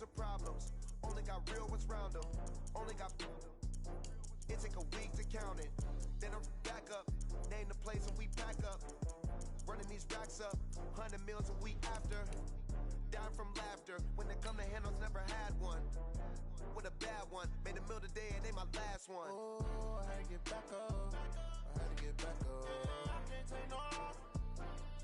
of problems. Only got real ones round them. Only got. It take a week to count it. Then I'm back up. Name the place and we pack up. Running these racks up. 100 meals a week after. Dying from laughter. When it come to handles, never had one. With a bad one. Made a meal today and they my last one. Oh, I had to get back up. I had to get back up. I can't take no off.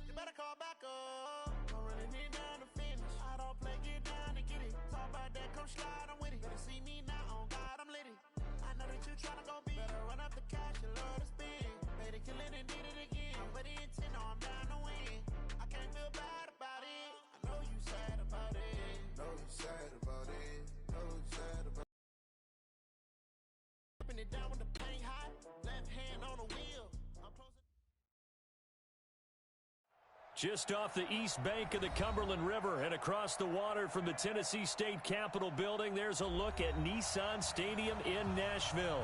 You better call back up. I'm running it down to finish. I don't play, get down to get it. Talk about that, come slide, I'm with it. Better see me now, on God, I'm lit it. I know that you tryna go big. Better run up the cash, you love to spend. Made it, kill it, and did it again. I'm with the intent, no, I'm down to win. I can't feel bad about it. I know you sad about it. Know you sad about it. Know you sad about it. Ripping it down with the paint hot. Left hand on the wheel. I'm closing. Just off the east bank of the Cumberland River and across the water from the Tennessee State Capitol building, there's a look at Nissan Stadium in Nashville.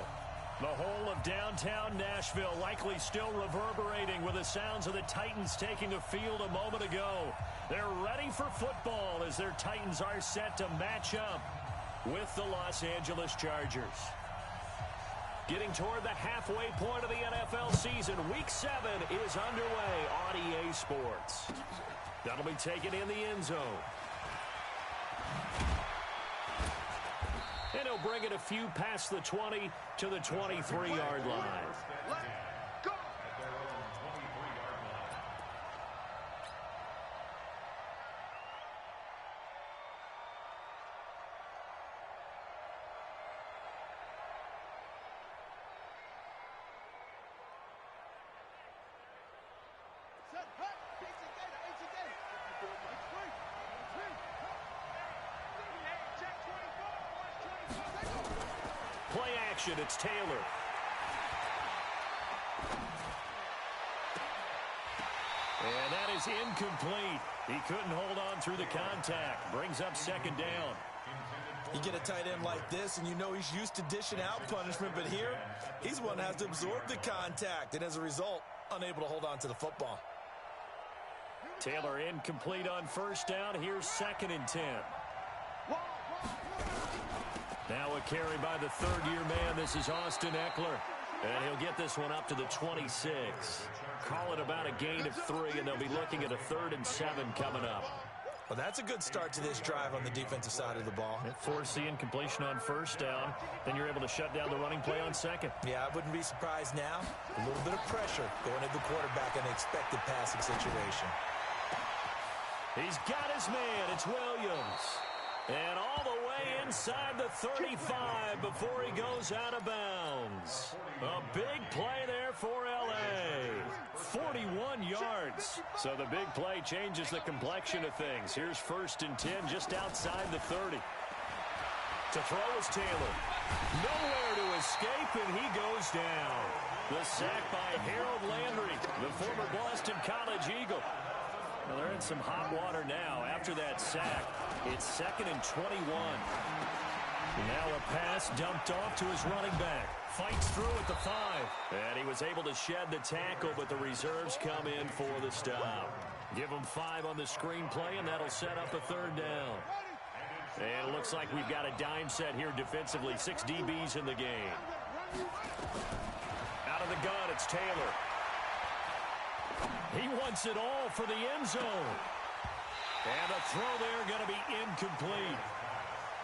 The whole of downtown Nashville likely still reverberating with the sounds of the Titans taking the field a moment ago. They're ready for football as their Titans are set to match up with the Los Angeles Chargers. Getting toward the halfway point of the NFL season, Week 7 is underway on EA Sports. That'll be taken in the end zone. And he'll bring it a few past the 20 to the 23-yard line. Play action, it's Taylor. And that is incomplete. He couldn't hold on through the contact. Brings up second down. You get a tight end like this, and you know he's used to dishing out punishment, but here, he's the one that has to absorb the contact, and as a result, unable to hold on to the football. Taylor incomplete on first down. Here's 2nd and 10. Now a carry by the third-year man. This is Austin Eckler. And he'll get this one up to the 26. Call it about a gain of 3, and they'll be looking at a 3rd and 7 coming up. Well, that's a good start to this drive on the defensive side of the ball. Force the incompletion on first down. Then you're able to shut down the running play on second. Yeah, I wouldn't be surprised now. A little bit of pressure going at the quarterback in an expected passing situation. He's got his man. It's Williams. And all the way inside the 35 before he goes out of bounds. A big play there for L.A. 41 yards. So the big play changes the complexion of things. Here's 1st and 10 just outside the 30. To throw is Taylor. Nowhere to escape, and he goes down. The sack by Harold Landry, the former Boston College Eagle. Well, they're in some hot water now. After that sack, it's 2nd and 21. Now a pass dumped off to his running back. Fights through at the 5. And he was able to shed the tackle, but the reserves come in for the stop. Give him 5 on the screenplay, and that'll set up a 3rd down. And it looks like we've got a dime set here defensively. 6 DBs in the game. Out of the gun, it's Taylor. He wants it all for the end zone. And the throw there going to be incomplete.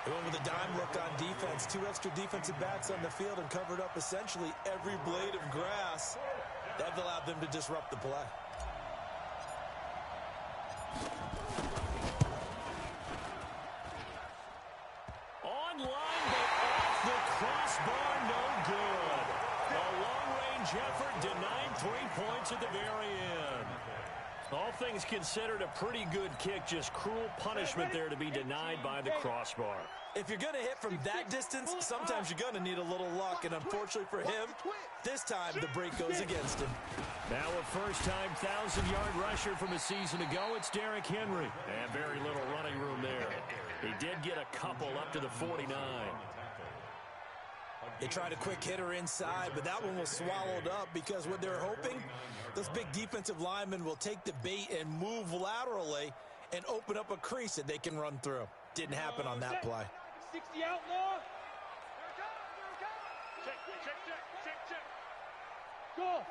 They went with a dime look on defense. 2 extra defensive backs on the field and covered up essentially every blade of grass. That allowed them to disrupt the play. Online, but off the crossbar, no good. A long-range effort denied 3 points at the very end. All things considered, a pretty good kick. Just cruel punishment there to be denied by the crossbar. If you're going to hit from that distance, sometimes you're going to need a little luck. And unfortunately for him, this time the break goes against him. Now a first-time 1,000-yard rusher from a season ago. It's Derrick Henry. And very little running room there. He did get a couple up to the 49. They tried a quick hitter inside, but that one was swallowed up because what they're hoping, those big defensive linemen will take the bait and move laterally and open up a crease that they can run through. didn't happen on that play. 60 outlaw. Check. Go.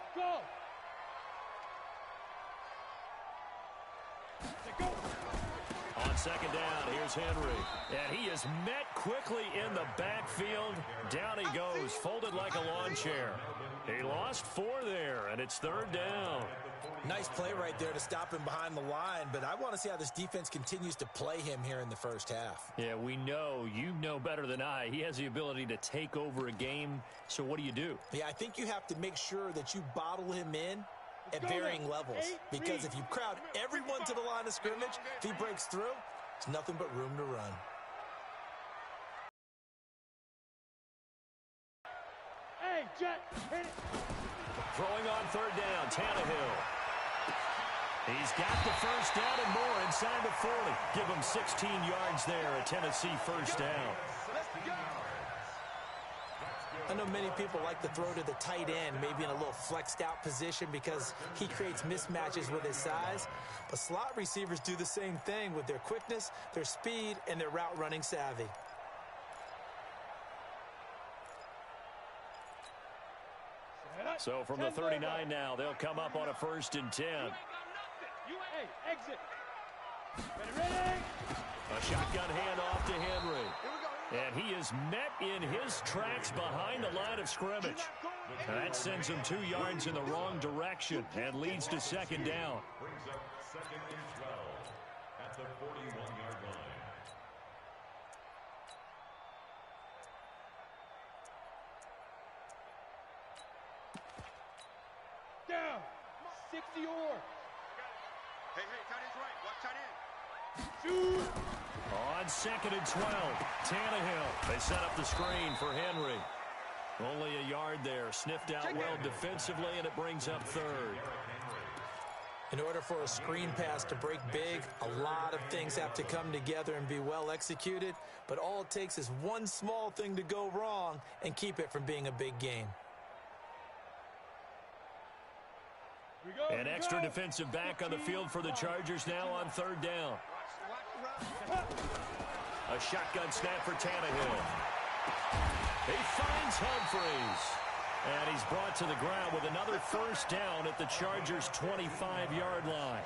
On second down, here's Henry. And he is met quickly in the backfield. Down he goes, folded like a lawn chair. He lost 4 there, and it's third down. Nice play right there to stop him behind the line, but I want to see how this defense continues to play him here in the first half. Yeah, we know. You know better than I. He has the ability to take over a game, so what do you do? Yeah, I think you have to make sure that you bottle him in at varying levels, because if you crowd everyone to the line of scrimmage, if he breaks through, it's nothing but room to run. Hey, Jet, hit it. Throwing on third down, Tannehill. He's got the first down and more inside the 40. Give him 16 yards there, a Tennessee first down. I know many people like to throw to the tight end, maybe in a little flexed out position because he creates mismatches with his size. But slot receivers do the same thing with their quickness, their speed, and their route running savvy. So from the 39 now, they'll come up on a 1st and 10. Hey, exit. Ready. A shotgun handoff to Henry. And he is met in his tracks behind the line of scrimmage. That sends him 2 yards in the wrong direction and leads to second down. Brings up 2nd and 12 at the 41-yard line. Down. 60 or. Hey, tight end's right. Watch tight end. Shoot. On 2nd and 12, Tannehill. They set up the screen for Henry. Only a yard there. Sniffed out well defensively, and it brings up 3rd. In order for a screen pass to break big, a lot of things have to come together and be well executed. But all it takes is one small thing to go wrong and keep it from being a big game. An extra defensive back on the field for the Chargers now on 3rd down. A shotgun snap for Tannehill. He finds Humphries. And he's brought to the ground with another first down at the Chargers' 25-yard line.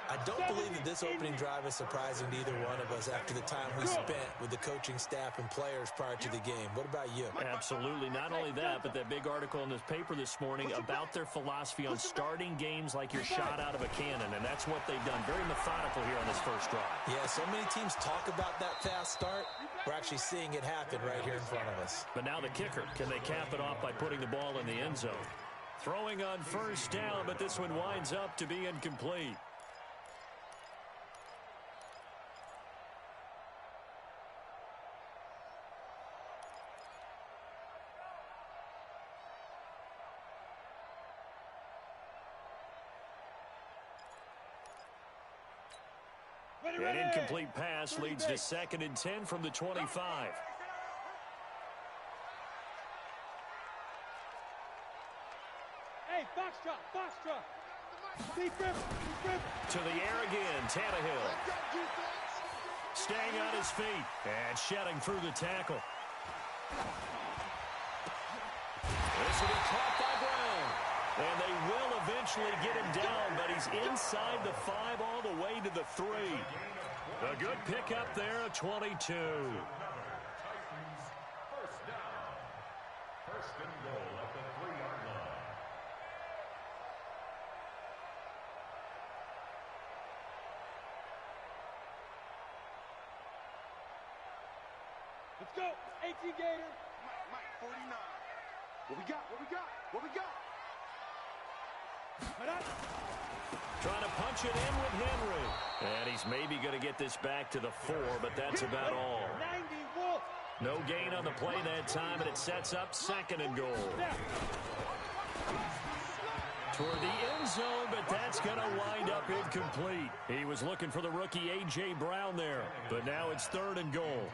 I don't believe that this opening drive is surprising to either one of us after the time we spent with the coaching staff and players prior to the game. What about you? Absolutely. Not only that, but that big article in this paper this morning about their philosophy on starting games like you're shot out of a cannon, and that's what they've done. Very methodical here on this first drive. Yeah, so many teams talk about that fast start. We're actually seeing it happen right here in front of us. But now the kicker. Can they cap it off by putting the ball in the end zone? Throwing on first down, but this one winds up to be incomplete. An incomplete pass leads to 2nd and 10 from the 25. Hey, box drop. Deep grip. To the air again, Tannehill. Staying on his feet and shedding through the tackle. This will be caught by Brown. And they will eventually get him down, but he's inside the 5 all the way to the 3. A good pickup there of 22. Titans first down. 1st and goal at the 3-yard line. Let's go. 18 Gator. Mike, 49. What we got? Trying to punch it in with Henry. And he's maybe going to get this back to the 4, but that's about all. 90 Wolf. No gain on the play that time, and it sets up 2nd and goal. Toward the end zone, but that's going to wind up incomplete. He was looking for the rookie A.J. Brown there, but now it's 3rd and goal.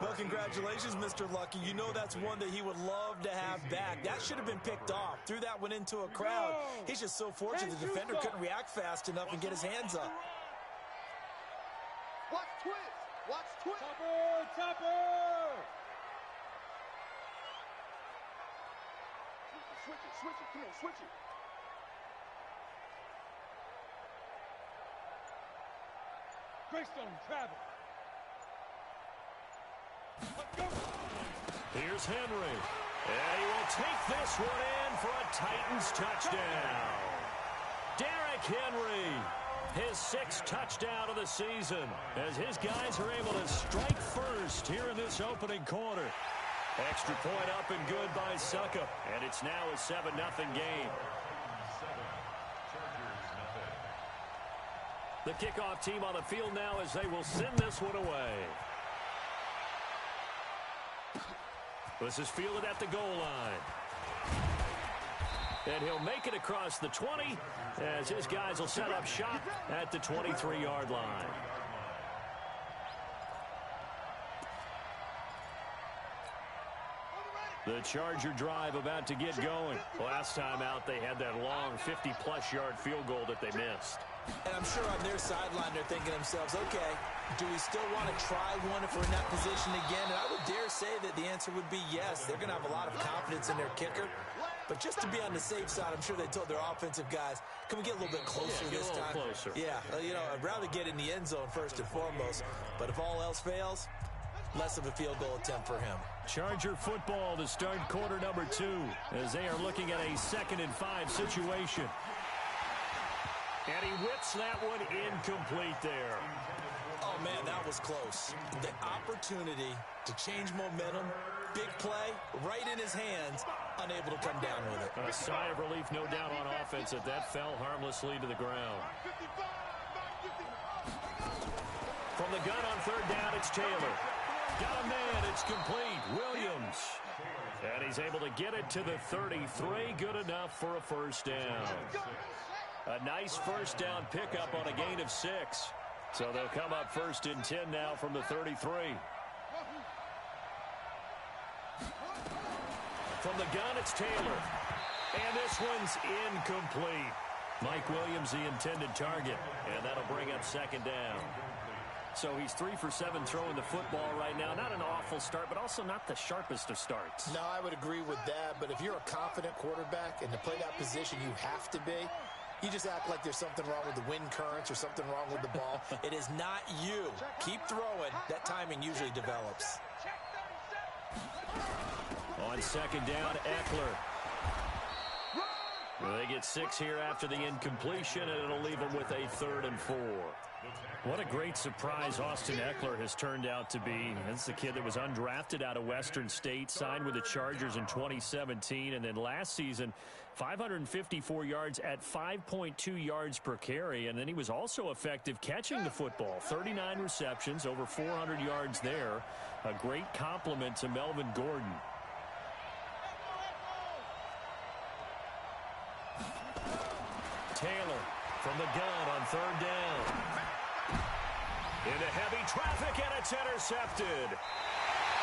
Well, congratulations, Mr. Lucky. You know that's one that he would love to have back. That should have been picked off. Threw that one into a crowd. He's just so fortunate the defender couldn't react fast enough and get his hands up. Watch twist. Watch twist. Topper, topper. Switch it, switch it. Come on, switch it. Greystone, travel. Let's go. Here's Henry. And he will take this one in for a Titans touchdown. Derrick Henry, his 6th touchdown of the season, as his guys are able to strike first here in this opening quarter. Extra point up and good by Suckup, and it's now a 7-0 game. The kickoff team on the field now as they will send this one away. This is fielded at the goal line. And he'll make it across the 20 as his guys will set up shop at the 23-yard line. The Charger drive about to get going. Last time out, they had that long 50-plus yard field goal that they missed. And I'm sure on their sideline they're thinking to themselves, okay, do we still want to try one if we're in that position again? And I would dare say that the answer would be yes. They're going to have a lot of confidence in their kicker. But just to be on the safe side, I'm sure they told their offensive guys, can we get a little bit closer this time? Closer. Yeah, you know, I'd rather get in the end zone first and foremost. But if all else fails, less of a field goal attempt for him. Charger football to start quarter number 2 as they are looking at a 2nd and 5 situation. And he whips that one incomplete there. Oh, man, that was close. The opportunity to change momentum, big play, right in his hands, unable to come down with it. A sigh of relief, no doubt, on offense that fell harmlessly to the ground. From the gun on 3rd down, it's Taylor. Got a man, it's complete. Williams. And he's able to get it to the 33. Good enough for a first down. A nice first down pickup on a gain of 6. So they'll come up 1st and 10 now from the 33. From the gun, it's Taylor. And this one's incomplete. Mike Williams, the intended target. And that'll bring up 2nd down. So he's 3 for 7 throwing the football right now. Not an awful start, but also not the sharpest of starts. No, I would agree with that. But if you're a confident quarterback and to play that position you have to be, you just act like there's something wrong with the wind currents or something wrong with the ball. It is not you. Keep throwing. That timing usually develops. On 2nd down, Eckler. Well, they get 6 here after the incompletion, and it'll leave them with a 3rd and 4. What a great surprise Austin Eckler has turned out to be. That's the kid that was undrafted out of Western State, signed with the Chargers in 2017, and then last season, 554 yards at 5.2 yards per carry, and then he was also effective catching the football. 39 receptions, over 400 yards there. A great compliment to Melvin Gordon. Taylor from the gun on 3rd down. Into heavy traffic, and it's intercepted.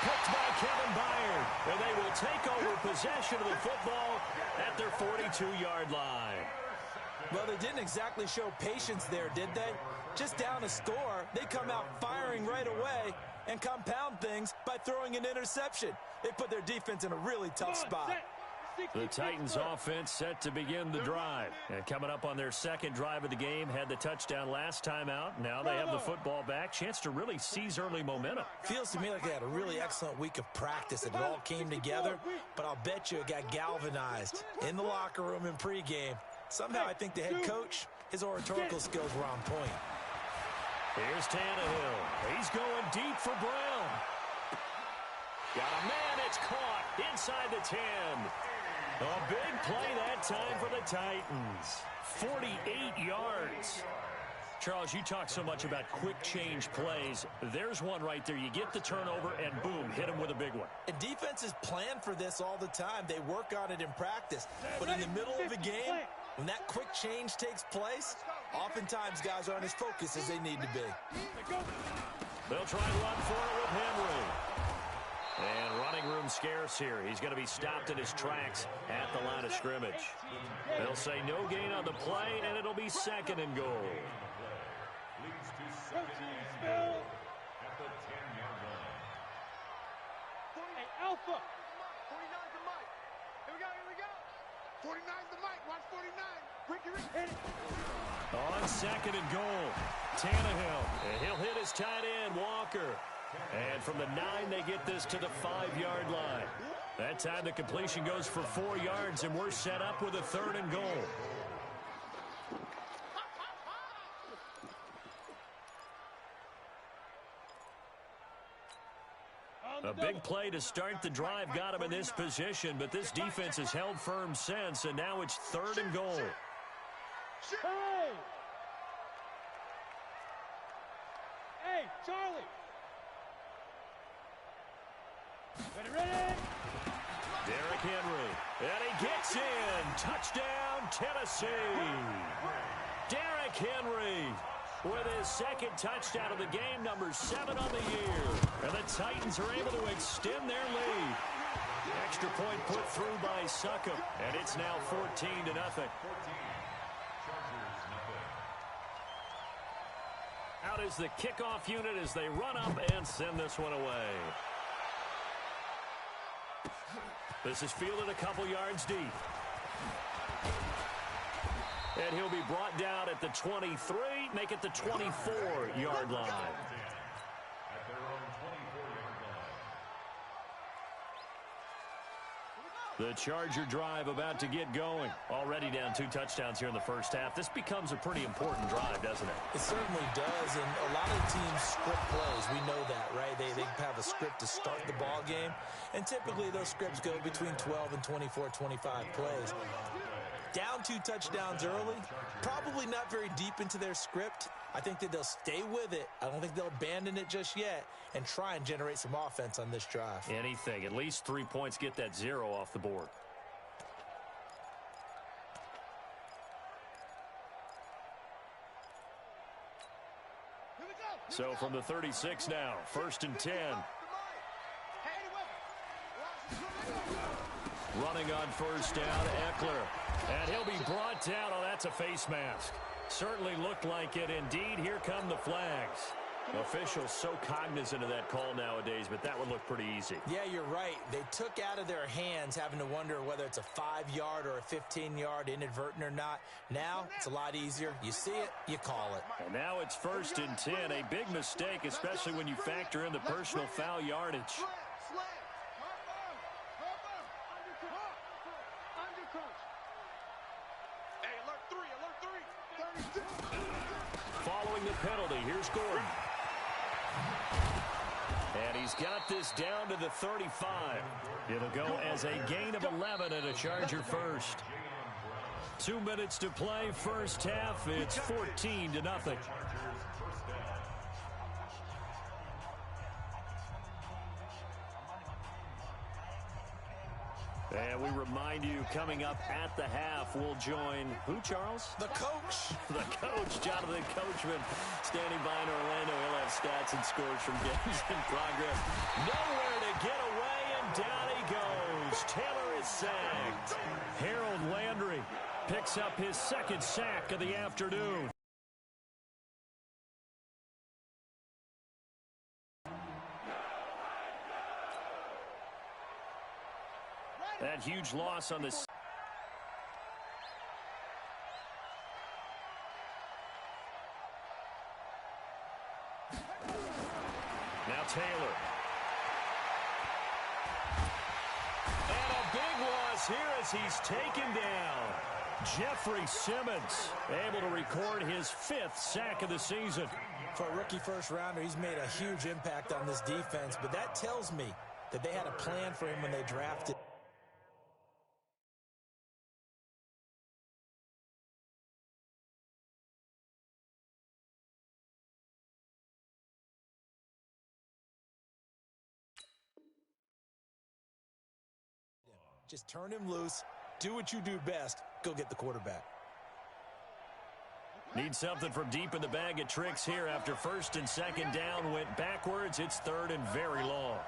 Picked by Kevin Byard, and they will take over possession of the football at their 42-yard line. Well, they didn't exactly show patience there, did they? Just down a score, they come out firing right away and compound things by throwing an interception. They put their defense in a really tough spot. The Titans offense set to begin the drive. And coming up on their 2nd drive of the game, had the touchdown last time out. Now they have the football back. Chance to really seize early momentum. Feels to me like they had a really excellent week of practice. It all came together, but I'll bet you it got galvanized in the locker room in pregame. Somehow I think the head coach, his oratorical skills were on point. Here's Tannehill. He's going deep for Brown. Got a man, it's caught inside the 10. A big play that time for the Titans. 48 yards. Charles, you talk so much about quick change plays. There's one right there. You get the turnover and boom, hit him with a big one. And defenses plan for this all the time. They work on it in practice. But in the middle of a game, when that quick change takes place, oftentimes guys aren't as focused as they need to be. They'll try and run for it with Henry. And running room scarce here. He's going to be stopped in his tracks at the line of scrimmage. They'll say no gain on the play, and it'll be 2nd and goal. Spell. On second and goal, Tannehill. And he'll hit his tight end, Walker. And from the 9, they get this to the 5-yard line. That time the completion goes for 4 yards, and we're set up with a 3rd and goal. A big play to start the drive got him in this position, but this defense has held firm since, and now it's 3rd and goal. Hey, Charlie. Ready. Derrick Henry, and he gets in. Touchdown, Tennessee. Derrick Henry with his 2nd touchdown of the game, number 7 on the year. And the Titans are able to extend their lead. Extra point put through by Succop, and it's now 14-0. Out is the kickoff unit as they run up and send this one away. This is fielded a couple yards deep. And he'll be brought down at the 23, make it the 24-yard line. At their own 24-yard line. The Charger drive about to get going. Already down 2 touchdowns here in the first half. This becomes a pretty important drive, doesn't it? It certainly does, and a lot of teams script plays. We know that, right? They have a script to start the ball game, and typically those scripts go between 12 and 24, 25 plays. Down 2 touchdowns early, probably not very deep into their script. I think that they'll stay with it. I don't think they'll abandon it just yet and try and generate some offense on this drive. Anything. At least 3 points, get that 0 off the board. So from the 36 now, 1st and 10. Running on 1st down, Eckler. And he'll be brought down. Oh, that's a face mask. Certainly looked like it. Indeed, here come the flags. Officials so cognizant of that call nowadays, but that would look pretty easy. Yeah, you're right. They took out of their hands having to wonder whether it's a 5-yard or a 15-yard inadvertent or not. Now, it's a lot easier. You see it, you call it. And now it's 1st and 10. A big mistake, especially when you factor in the personal foul yardage. Following the penalty, here's Gordon. And he's got this down to the 35. It'll go as a gain of 11 and a Charger first. 2 minutes to play, first half. It's 14-0. And we remind you, coming up at the half, we'll join who, Charles? The coach. The coach, Jonathan Coachman, standing by in Orlando. He'll have stats and scores from games in progress. Nowhere to get away, and down he goes. Taylor is sacked. Harold Landry picks up his 2nd sack of the afternoon. That huge loss on this. Now Taylor. And a big loss here as he's taken down. Jeffrey Simmons able to record his 5th sack of the season. For a rookie first-rounder, he's made a huge impact on this defense, but that tells me that they had a plan for him when they drafted. Just turn him loose, do what you do best, go get the quarterback. Need something from deep in the bag of tricks here after 1st and 2nd down went backwards. It's 3rd and very long.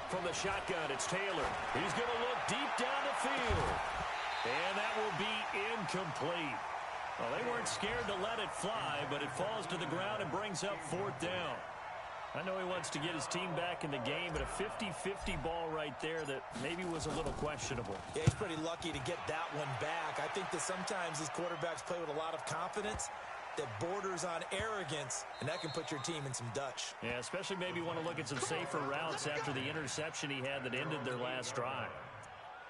From the shotgun, it's Taylor. He's going to look deep down the field. And that will be incomplete. Well, they weren't scared to let it fly, but it falls to the ground and brings up 4th down. I know he wants to get his team back in the game, but a 50-50 ball right there that maybe was a little questionable. Yeah, he's pretty lucky to get that one back. I think that sometimes these quarterbacks play with a lot of confidence that borders on arrogance, and that can put your team in some Dutch. Yeah, especially maybe want to look at some safer routes after the interception he had that ended their last drive.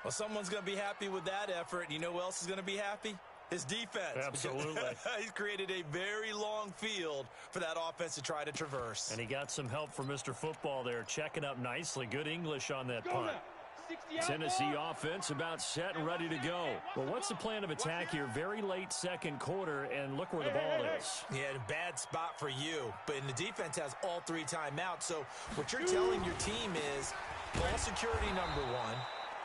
Well, someone's going to be happy with that effort. You know who else is going to be happy? His defense. Absolutely. He's created a very long field for that offense to try to traverse. And he got some help from Mr. Football there, checking up nicely. Good English on that punt. Tennessee offense about set and ready to go. Well, what's the plan of attack here? Very late second quarter, and look where the ball is. Yeah, a bad spot for you. But the defense has all 3 timeouts. So what you're telling your team is ball security number 1.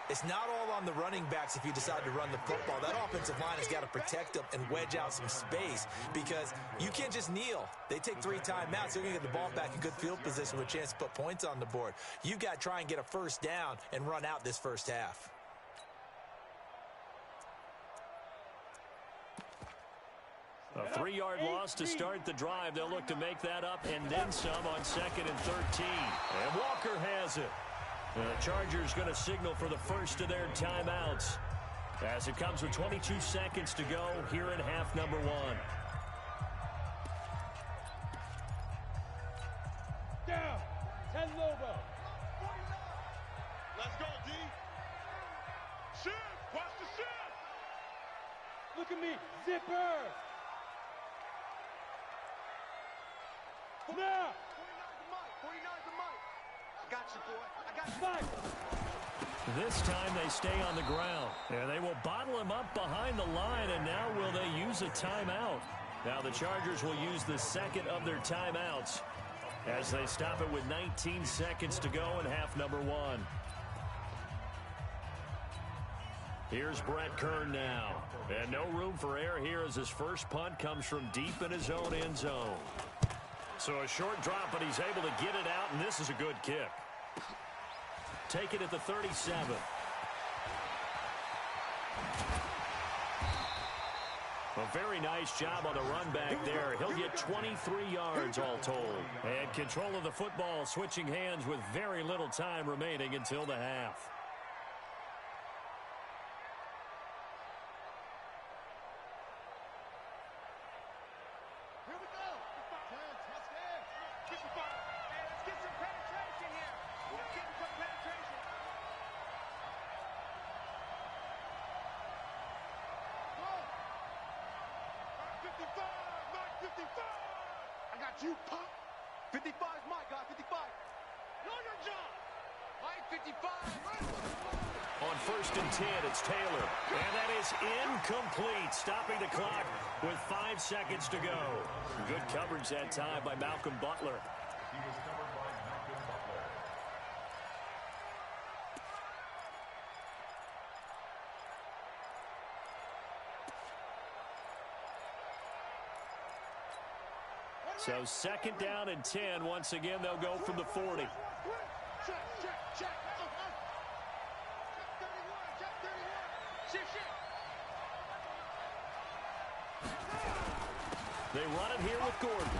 It's not all on the running backs if you decide to run the football. That offensive line has got to protect them and wedge out some space because you can't just kneel. They take 3 timeouts. They're going to get the ball back in good field position with a chance to put points on the board. You've got to try and get a first down and run out this first half. A 3-yard loss to start the drive. They'll look to make that up and then some on 2nd and 13. And Walker has it. The Chargers going to signal for the first of their timeouts as it comes with 22 seconds to go here in half number 1. Down. 10 Lobo. Let's go, D. Shift. Watch the shift. Look at me. Zipper. Now. 49's the mic. I got you, boy. I got you. This time they stay on the ground. And they will bottle him up behind the line, and now will they use a timeout? Now the Chargers will use the second of their timeouts as they stop it with 19 seconds to go in half number 1. Here's Brett Kern now. And no room for error here as his first punt comes from deep in his own end zone. So a short drop, but he's able to get it out, and this is a good kick. Take it at the 37. A very nice job on the run back there. He'll get 23 yards all told. And control of the football switching hands with very little time remaining until the half. You pop. 55 is my guy. 55. Know your job. Mike 55. On 1st and 10, it's Taylor. And that is incomplete. Stopping the clock with 5 seconds to go. Good coverage that time by Malcolm Butler. He was covered by Malcolm Butler. So 2nd down and 10. Once again, they'll go from the 40. Check. Check 31. They run it here with Gordon.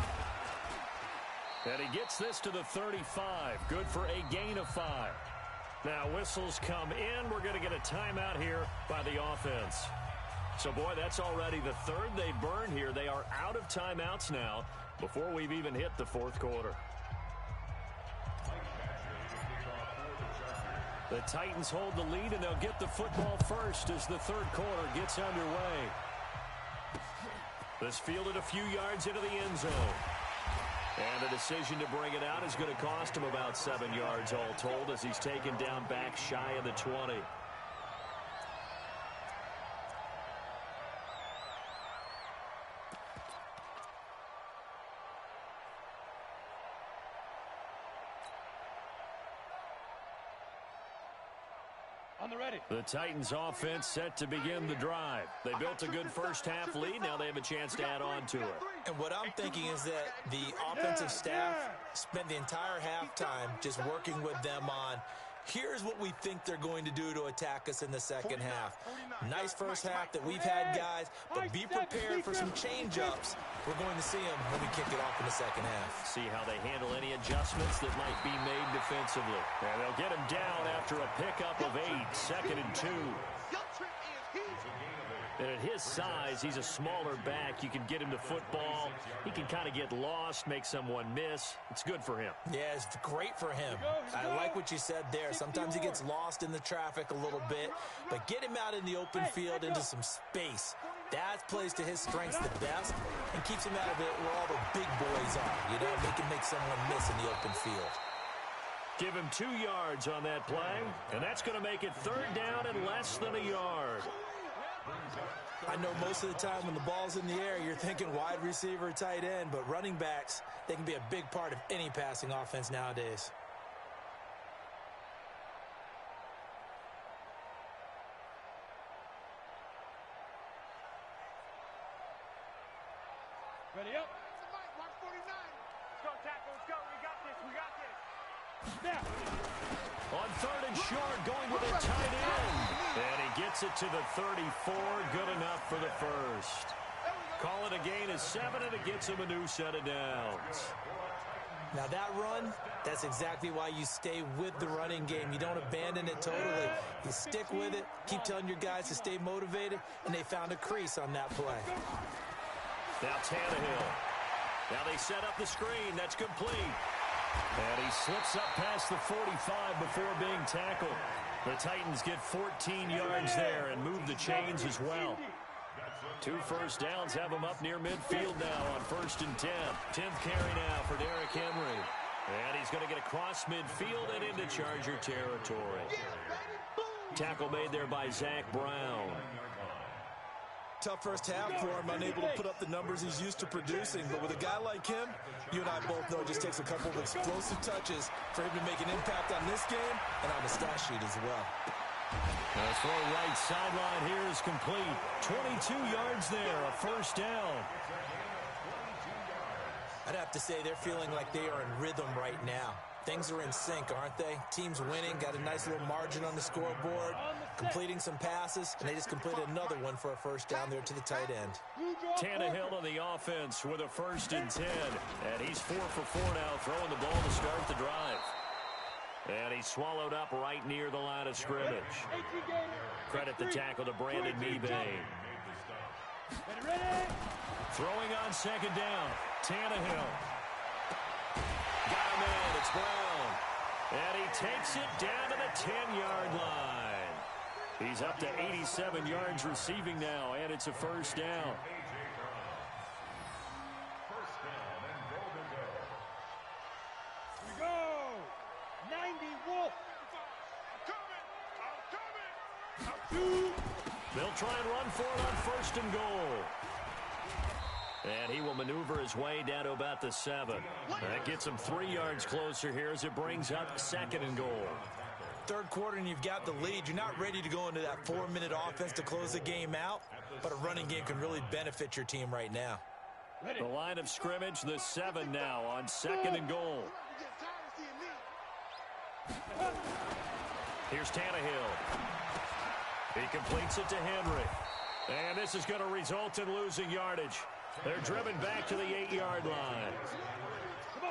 And he gets this to the 35. Good for a gain of 5. Now whistles come in. We're going to get a timeout here by the offense. So, boy, that's already the 3rd they burn here. They are out of timeouts now before we've even hit the 4th quarter. The Titans hold the lead, and they'll get the football first as the 3rd quarter gets underway. This fielded a few yards into the end zone. And the decision to bring it out is going to cost him about 7 yards all told as he's taken down back shy of the 20. The Titans offense set to begin the drive. They built a good first half lead. Now they have a chance to add on to it. And what I'm thinking is that the offensive staff spent the entire halftime just working with them on, here's what we think they're going to do to attack us in the second half. Nice first half that we've had, guys, but be prepared for some change-ups. We're going to see him when we kick it off in the second half. See how they handle any adjustments that might be made defensively. And they'll get him down after a pickup of 8, 2nd and 2. And at his size, he's a smaller back. You can get him to football. He can kind of get lost, make someone miss. It's good for him. Yeah, it's great for him. I like what you said there. Sometimes he gets lost in the traffic a little bit, but get him out in the open field into some space. That plays to his strengths the best and keeps him out of it where all the big boys are. You know, they can make someone miss in the open field. Give him 2 yards on that play, and that's going to make it 3rd down and less than a yard. I know most of the time when the ball's in the air, you're thinking wide receiver, tight end, but running backs, they can be a big part of any passing offense nowadays. Ready up. Mark 49. Let's go, tackle. Let's go. We got this. We got this. Snap. On 3rd and short, going with a tight end. And he gets it to the 34. Good enough for the first. Call it a gain of 7, and it gets him a new set of downs. Now that run, that's exactly why you stay with the running game. You don't abandon it totally. You stick with it, keep telling your guys to stay motivated, and they found a crease on that play. Now Tannehill. Now they set up the screen. That's complete. And he slips up past the 45 before being tackled. The Titans get 14 yards there and move the chains as well. 2 first downs have him up near midfield now on 1st and 10. 10th carry now for Derrick Henry. And he's going to get across midfield and into Charger territory. Tackle made there by Zach Brown. Tough first half for him, unable to put up the numbers he's used to producing. But with a guy like him, you and I both know it just takes a couple of explosive touches for him to make an impact on this game and on the stat sheet as well. The throw right sideline here is complete. 22 yards there, a first down. I'd have to say they're feeling like they are in rhythm right now. Things are in sync, aren't they? Team's winning, got a nice little margin on the scoreboard, completing some passes, and they just completed another one for a first down there to the tight end. Tannehill on the offense with a 1st and 10. And he's 4 for 4 now, throwing the ball to start the drive. And he's swallowed up right near the line of scrimmage. Credit the tackle to Brandon Mebane. Throwing on 2nd down, Tannehill. Got him in, it's Brown. And he takes it down to the 10-yard line. He's up to 87 yards receiving now, and it's a first down. Here we go. 90 Wolf. I'm coming. They'll try and run for it on 1st and goal. And he will maneuver his way down to about the 7. That gets him 3 yards closer here as it brings up 2nd and goal. 3rd quarter and you've got the lead. You're not ready to go into that 4-minute offense to close the game out, but a running game can really benefit your team right now. The line of scrimmage, the 7 now on 2nd and goal. Here's Tannehill. He completes it to Henry. And this is going to result in losing yardage. They're driven back to the 8-yard line.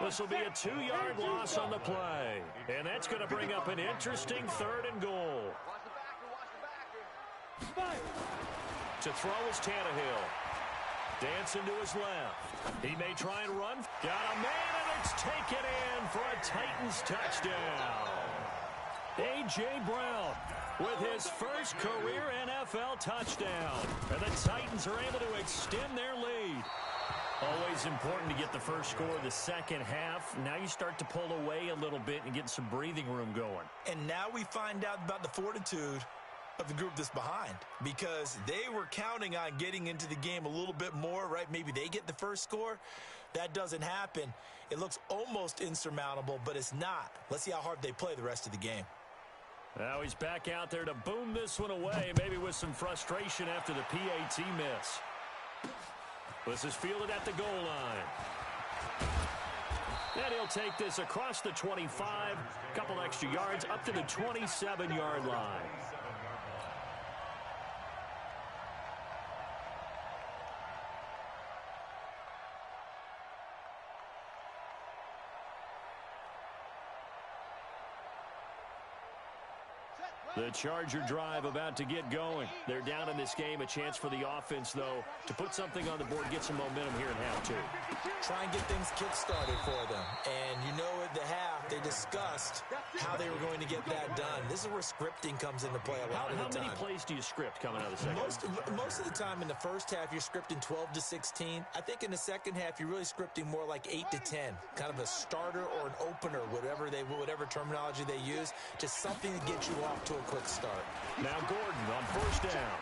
This will be a 2-yard loss on the play. And that's going to bring up an interesting 3rd and goal. To throw is Tannehill. Dancing to his left. He may try and run. Got a man, and it's taken in for a Titans touchdown. A.J. Brown with his first career NFL touchdown. And the Titans are able to extend their lead. Always important to get the first score of the second half. Now you start to pull away a little bit and get some breathing room going. And now we find out about the fortitude of the group that's behind, because they were counting on getting into the game a little bit more, right? Maybe they get the first score. That doesn't happen. It looks almost insurmountable, but it's not. Let's see how hard they play the rest of the game. Now he's back out there to boom this one away, maybe with some frustration after the PAT miss. This is fielded at the goal line. And he'll take this across the 25, couple extra yards, up to the 27-yard line. The Charger drive about to get going. They're down in this game. A chance for the offense, though, to put something on the board, get some momentum here in half two. Try and get things kick-started for them. And you know at the half, they discussed how they were going to get that done. This is where scripting comes into play a lot of the time. How many plays do you script coming out of the second? Most of the time in the first half, you're scripting 12 to 16. I think in the second half, you're really scripting more like 8 to 10. Kind of a starter or an opener, whatever terminology they use. Just something to get you off to a quick start. Now Gordon on first down.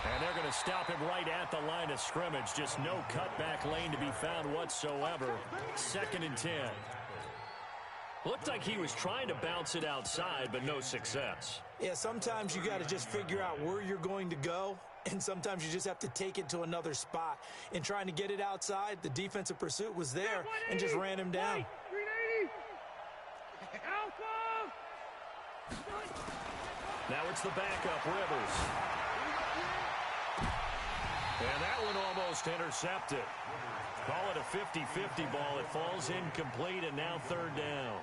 And they're going to stop him right at the line of scrimmage. Just no cutback lane to be found whatsoever. 2nd and 10. Looked like he was trying to bounce it outside, but no success. Yeah, sometimes you got to just figure out where you're going to go, and sometimes you just have to take it to another spot. In trying to get it outside, the defensive pursuit was there and just ran him down. 380. Alpha. Now it's the backup, Rivers. And that one almost intercepted. Call it a 50-50 ball. It falls incomplete, and now 3rd down.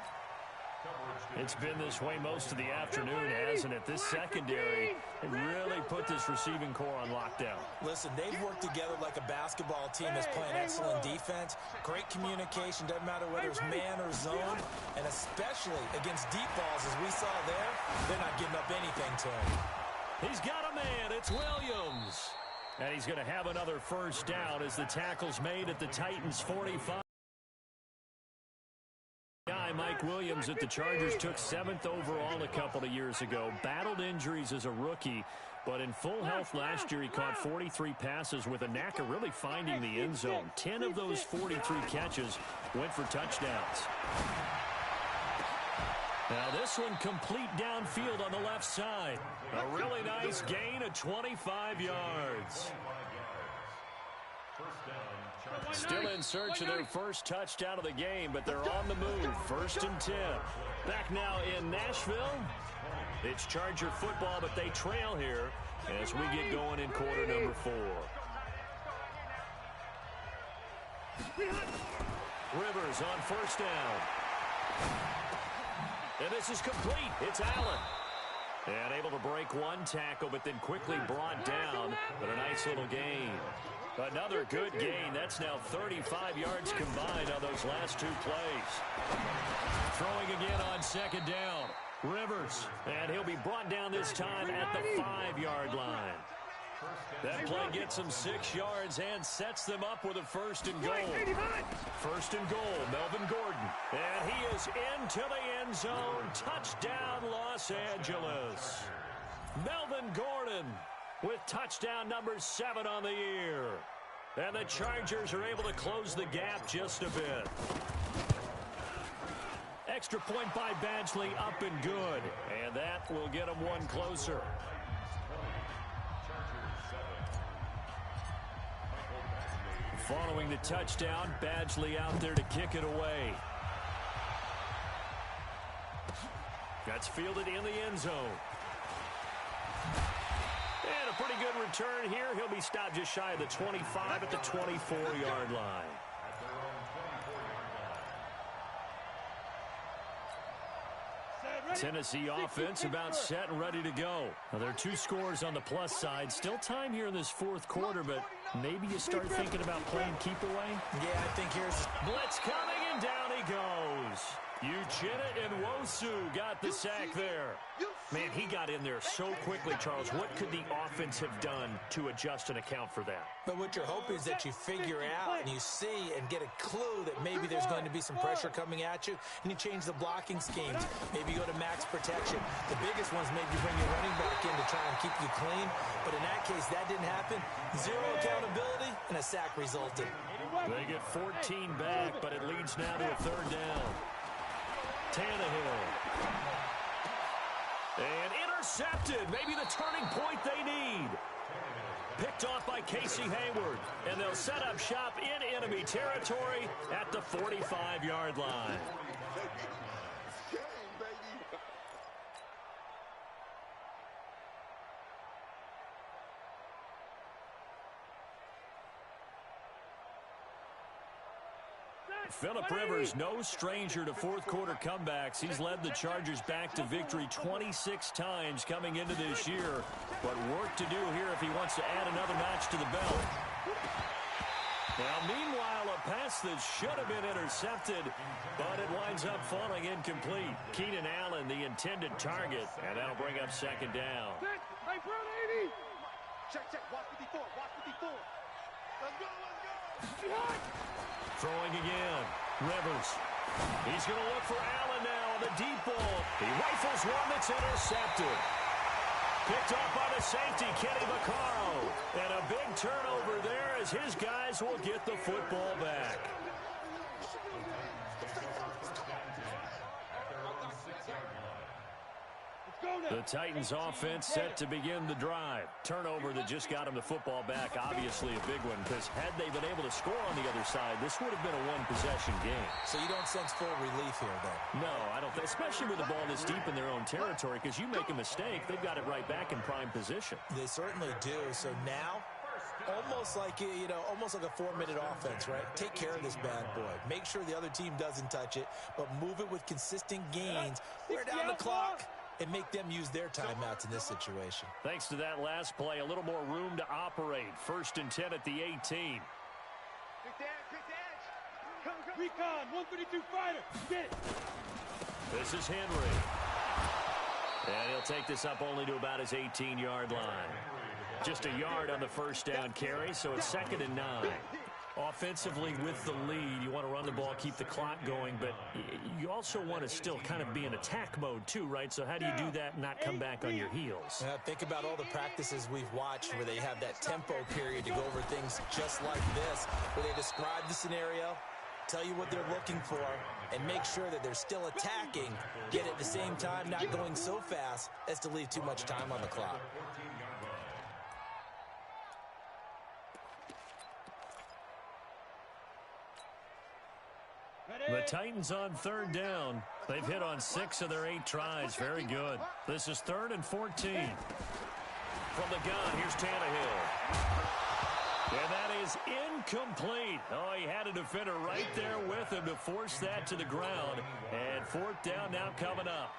It's been this way most of the afternoon, hasn't it? This secondary really put this receiving core on lockdown. Listen, they've worked together like a basketball team that's playing excellent defense. Great communication, doesn't matter whether it's man or zone. And especially against deep balls, as we saw there, they're not giving up anything to him. He's got a man. It's Williams. And he's going to have another first down as the tackle's made at the Titans' 45. Mike Williams that the Chargers took 7th overall a couple of years ago. Battled injuries as a rookie, but in full health last year, he caught 43 passes with a knack of really finding the end zone. 10 of those 43 catches went for touchdowns. Now this one complete downfield on the left side. A really nice gain of 25 yards. Still in search of their first touchdown of the game, but they're on the move. 1st and 10. Back now in Nashville. It's Charger football, but they trail here as we get going in quarter number 4. Rivers on first down. And this is complete. It's Allen. And able to break one tackle, but then quickly brought down. But a nice little gain. Another good gain. That's now 35 yards combined on those last 2 plays. Throwing again on 2nd down. Rivers. And he'll be brought down this time at the 5-yard line. That play gets him 6 yards and sets them up with a 1st and goal. 1st and goal, Melvin Gordon. And he is into the end zone. Touchdown, Los Angeles. Melvin Gordon with touchdown number 7 on the year. And the Chargers are able to close the gap just a bit. Extra point by Badgley, up and good. And that will get them one closer. Following the touchdown, Badgley out there to kick it away. That's fielded in the end zone. And a pretty good return here. He'll be stopped just shy of the 25 at the 24-yard line. Tennessee offense about set and ready to go. Now, there are 2 scores on the plus side. Still time here in this 4th quarter, but maybe you start thinking about playing keep away. Yeah, I think here's blitz coming, and down he goes. Uchenna and Wosu got the sack there. Man, he got in there so quickly, Charles. What could the offense have done to adjust and account for that? But what you're hoping is that you figure out and you see and get a clue that maybe there's going to be some pressure coming at you, and you change the blocking schemes. Maybe you go to max protection. The biggest one's maybe bring your running back in to try and keep you clean. But in that case, that didn't happen. 0 accountability, and a sack resulted. They get 14 back, but it leads now to a 3rd down. Tannehill. And intercepted. Maybe the turning point they need. Picked off by Casey Hayward. And they'll set up shop in enemy territory at the 45-yard line. Phillip Rivers, no stranger to fourth-quarter comebacks. He's led the Chargers back to victory 26 times coming into this year. But work to do here if he wants to add another match to the belt. Now, meanwhile, a pass that should have been intercepted, but it winds up falling incomplete. Keenan Allen, the intended target, and that'll bring up second down. Hey, front 80. Check. Watch 54. Watch 54. Let's go. Throwing again. Rivers. He's going to look for Allen now on the deep ball. He rifles one that's intercepted. Picked off by the safety, Kenny Vaccaro. And a big turnover there as his guys will get the football back. The Titans offense set to begin the drive. Turnover that just got him the football back, obviously a big one, because had they been able to score on the other side, this would have been a one-possession game. So you don't sense full relief here, then? No, I don't think, especially with the ball this deep in their own territory, because you make a mistake, they've got it right back in prime position. They certainly do. So now, almost like a 4-minute offense, right? Take care of this bad boy. Make sure the other team doesn't touch it, but move it with consistent gains. Wear down the clock and make them use their timeouts in this situation. Thanks to that last play, a little more room to operate. 1st and 10 at the 18. Quick edge. Come. Recon, 132 fighter. Get it. This is Henry. And he'll take this up only to about his 18-yard line. Just a yard on the first down carry, so it's 2nd and 9. Offensively with the lead, you want to run the ball, keep the clock going, but you also want to still kind of be in attack mode too, right? So how do you do that and not come back on your heels? Think about all the practices we've watched where they have that tempo period to go over things just like this, where they describe the scenario, tell you what they're looking for, and make sure that they're still attacking, yet at the same time not going so fast as to leave too much time on the clock. The Titans on 3rd down. They've hit on 6 of their 8 tries. Very good. This is 3rd and 14. From the gun, here's Tannehill. And that is incomplete. Oh, he had a defender right there with him to force that to the ground. And 4th down now coming up.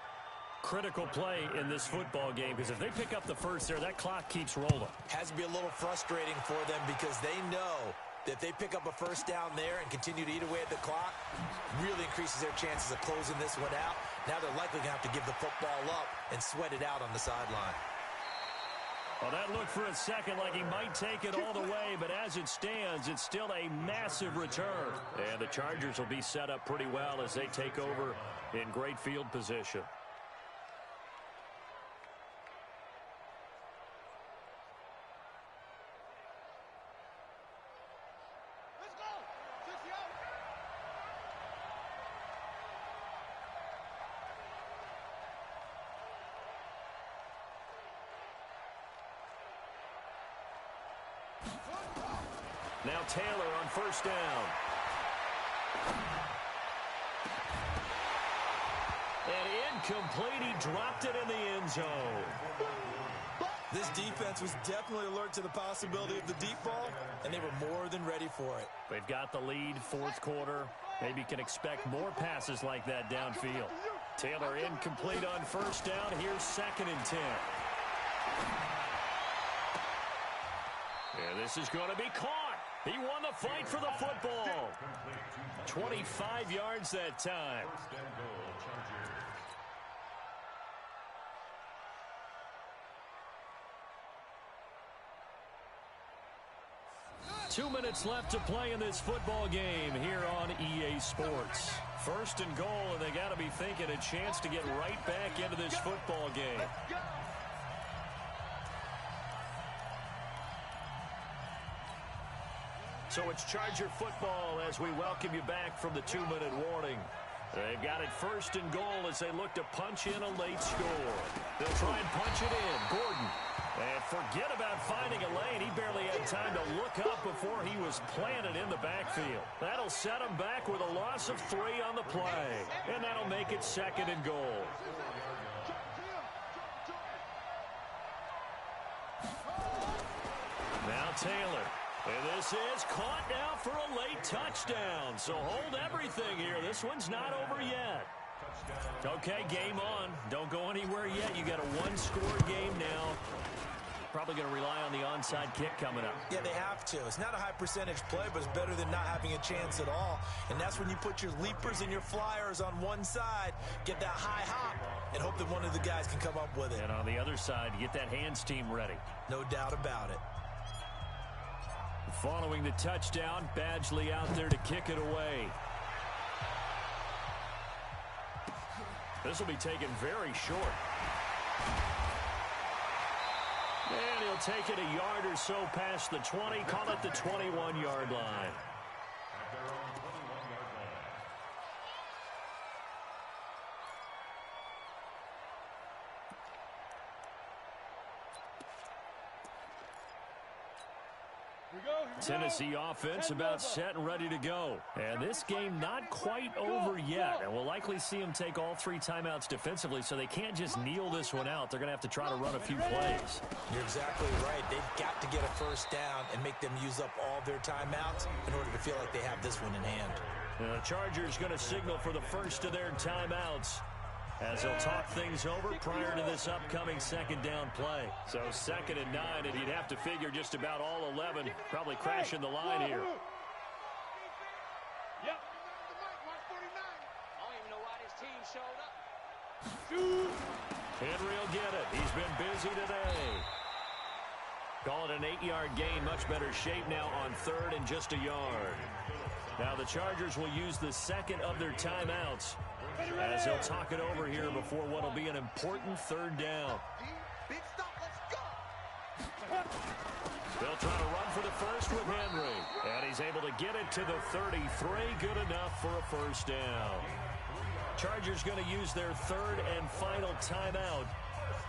Critical play in this football game, because if they pick up the first there, that clock keeps rolling. Has to be a little frustrating for them because they know that if they pick up a first down there and continue to eat away at the clock, really increases their chances of closing this one out. Now they're likely going to have to give the football up and sweat it out on the sideline. Well, that looked for a second like he might take it all the way, but as it stands, it's still a massive return. And the Chargers will be set up pretty well as they take over in great field position. Now Taylor on 1st down. And incomplete. He dropped it in the end zone. This defense was definitely alert to the possibility of the deep ball, and they were more than ready for it. They've got the lead, 4th quarter. Maybe you can expect more passes like that downfield. Taylor incomplete on 1st down. Here's 2nd and 10. And this is going to be caught. He won the fight for the football. 25 yards that time. 2 minutes left to play in this football game here on EA Sports. 1st and goal, and they got to be thinking a chance to get right back into this football game. So it's Charger football as we welcome you back from the 2-minute warning. They've got it 1st and goal as they look to punch in a late score. They'll try and punch it in. Gordon. And forget about finding a lane. He barely had time to look up before he was planted in the backfield. That'll set him back with a loss of 3 on the play. And that'll make it 2nd and goal. Now Taylor. And this is caught now for a late touchdown. So hold everything here. This one's not over yet. Okay, game on. Don't go anywhere yet. You got a one-score game now. Probably going to rely on the onside kick coming up. Yeah, they have to. It's not a high-percentage play, but it's better than not having a chance at all. And that's when you put your leapers and your flyers on one side, get that high hop, and hope that one of the guys can come up with it. And on the other side, get that hands team ready. No doubt about it. Following the touchdown, Badgley out there to kick it away. This will be taken very short. And he'll take it a yard or so past the 20, call it the 21-yard line. At their own 21-yard line. Tennessee offense about set and ready to go. And this game not quite over yet. And we'll likely see them take all three timeouts defensively, so they can't just kneel this one out. They're going to have to try to run a few plays. You're exactly right. They've got to get a first down and make them use up all their timeouts in order to feel like they have this one in hand. The Chargers going to signal for the first of their timeouts as they'll talk things over prior to this upcoming second down play. So 2nd and 9, and you'd have to figure just about all 11 probably crashing the line here. Yep. I don't even know why this team showed up. Henry will get it. He's been busy today. Call it an 8-yard gain. Much better shape now on 3rd and just a yard. Now the Chargers will use the second of their timeouts as they'll talk it over here before what will be an important 3rd down. Big stop, let's go. They'll try to run for the first with Henry. And he's able to get it to the 33. Good enough for a first down. Chargers going to use their 3rd and final timeout.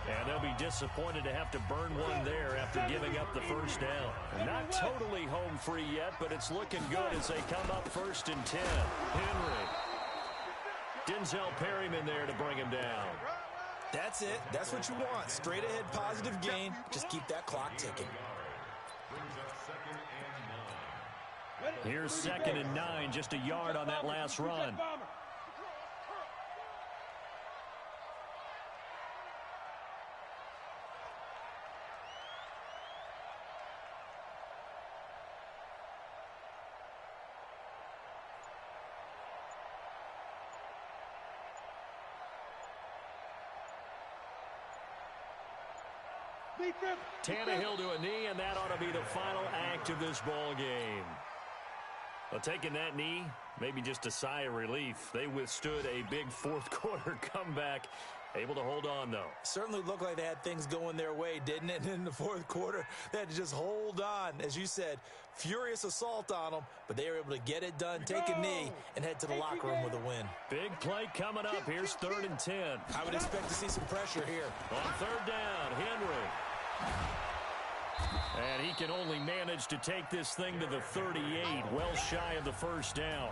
And they'll be disappointed to have to burn one there after giving up the first down. Not totally home free yet, but it's looking good as they come up 1st and 10. Henry. Denzel Perryman there to bring him down. That's it. That's what you want. Straight ahead positive gain. Just keep that clock ticking. Here's 2nd and 9, just a yard on that last run. Tannehill to a knee, and that ought to be the final act of this ball game. Well, taking that knee, maybe just a sigh of relief. They withstood a big 4th quarter comeback. Able to hold on, though. Certainly looked like they had things going their way, didn't it? And in the 4th quarter, they had to just hold on. As you said, furious assault on them, but they were able to get it done, take a knee, and head to the locker room with a win. Big play coming up. Here's 3rd and 10. I would expect to see some pressure here. On 3rd down, Henry. And he can only manage to take this thing to the 38, well shy of the first down.